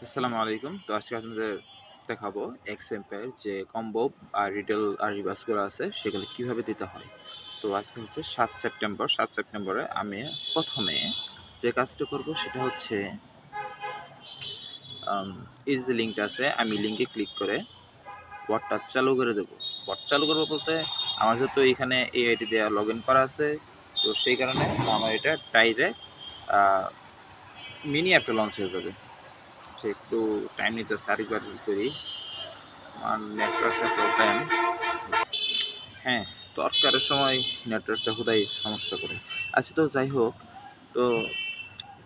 আসসালামু আলাইকুম। তো আজকে আপনাদের দেখাবো এক্সাম্পল যে কম্বো আর রিটেল আর রিভার্সগুলো আছে সেগুলো কিভাবে দিতে হয়। তো আজকে হচ্ছে 7 সেপ্টেম্বর। 7 সেপ্টেম্বরে আমি প্রথমে যে কাজটা করব সেটা হচ্ছে এই যে লিঙ্কটা আছে আমি লিঙ্কে ক্লিক করে বটটা চালু করে দেবো। বট চালু করবো বলতে আমার যেহেতু এখানে এই আইডি দেওয়া লগ ইন করা আছে, তো সেই কারণে আমার এটা ডাইরেক্ট মিনি অ্যাপটা লঞ্চ হয়ে যাবে। আচ্ছা, একটু টাইম নিতেছে, আরেকবার করি। আমার নেটওয়ার্কটা প্রবলেম। হ্যাঁ, দরকারের সময় নেটওয়ার্কটা হুদাই সমস্যা করে। আচ্ছা, তো যাই হোক, তো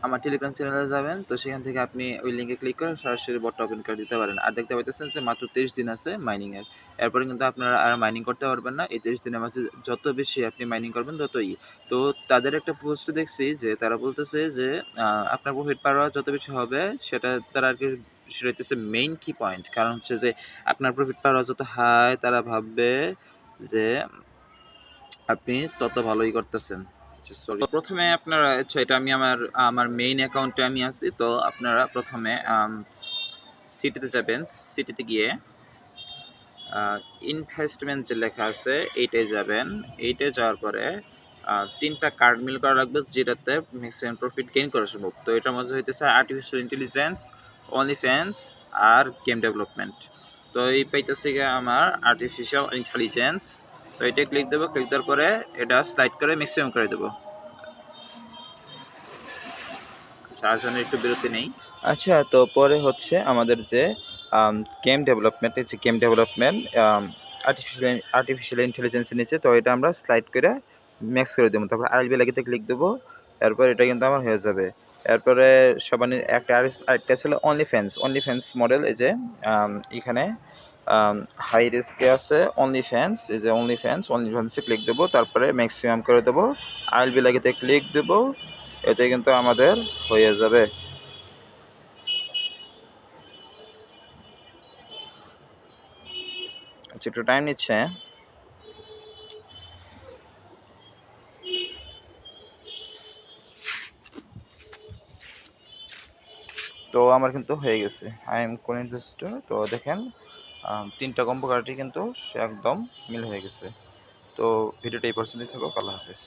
আমার টেলিগ্রাম চ্যানেলে যাবেন, তো সেখান থেকে আপনি ওই লিঙ্কে ক্লিক করে সরাসরি বটটা ওপেন করে দিতে পারেন। আর দেখতে পাইতেছেন যে মাত্র 30 দিন আছে মাইনিংয়ের। এরপরে কিন্তু আপনারা আর মাইনিং করতে পারবেন না। এই 30 দিনের মাঝে যত বেশি আপনি মাইনিং করবেন ততই। তো তাদের একটা পোস্ট দেখছি যে তারা বলতেছে যে আপনার প্রফিট পার হওয়া যত বেশি হবে সেটা তারা আর কি, সেটা হইতেছে মেইন কি পয়েন্ট। কারণ হচ্ছে যে আপনার প্রফিট পার হওয়া যত হাই তারা ভাববে যে আপনি তত ভালোই করতেছেন। আচ্ছা, সরি। প্রথমে আপনারা, আচ্ছা, এটা আমি আমার আমার মেইন অ্যাকাউন্টে আমি আছি। তো আপনারা প্রথমে সিটিতে যাবেন। সিটিতে গিয়ে ইনভেস্টমেন্ট যে লেখা আছে এইটায় যাবেন। এইটায় যাওয়ার পরে তিনটা কার্ড মিল করা লাগবে যেটাতে ম্যাক্সিমাম প্রফিট গেইন করা সম্ভব। তো এটার মধ্যে হইতেছে artificial intelligence, only fans are game development. তো এই পাইতেছে গিয়ে আমার আর্টিফিশিয়াল ইন্টেলিজেন্স। তো এটা ক্লিক দেবো। ক্লিক দেওয়ার পরে এটা স্লাইড করে ম্যাক্সিমাম করে দেবো। আচ্ছা, আর জন্য একটু বিরতি নেই। আচ্ছা, তো পরে হচ্ছে আমাদের যে গেম ডেভেলপমেন্টের যে গেম ডেভেলপমেন্ট আর্টিফিশিয়াল ইন্টেলিজেন্সের নিচে, তো এটা আমরা স্লাইড করে ম্যাক্স করে দেবো। তারপর আইএলবি লাগিতে ক্লিক দেবো। এরপর এটা কিন্তু আমার হয়ে যাবে। এরপরে সবার একটা আরেকটা ছিল অনলি ফ্যান্স মডেল। এই যে এখানে হাই রিস্কে আছে অনলি ফ্যান্স। এই যে অনলি ফ্যান্সে ক্লিক দেবো। তারপরে ম্যাক্সিমাম করে দেবো। আইএলবি লাগিতে ক্লিক দেবো। এটাই কিন্তু আমাদের হয়ে যাবে। আচ্ছা, একটু টাইম নিচ্ছে। তো আমার কিন্তু হয়ে গেছে। আই এম কোন ইনভেস্টর। তো দেখেন তিনটা কম্বো কার্ডই কিন্তু একদম মিল হয়ে গেছে। তো ভিডিওটা এই পর্যন্তই থাকুক। আল্লাহ হাফেজ।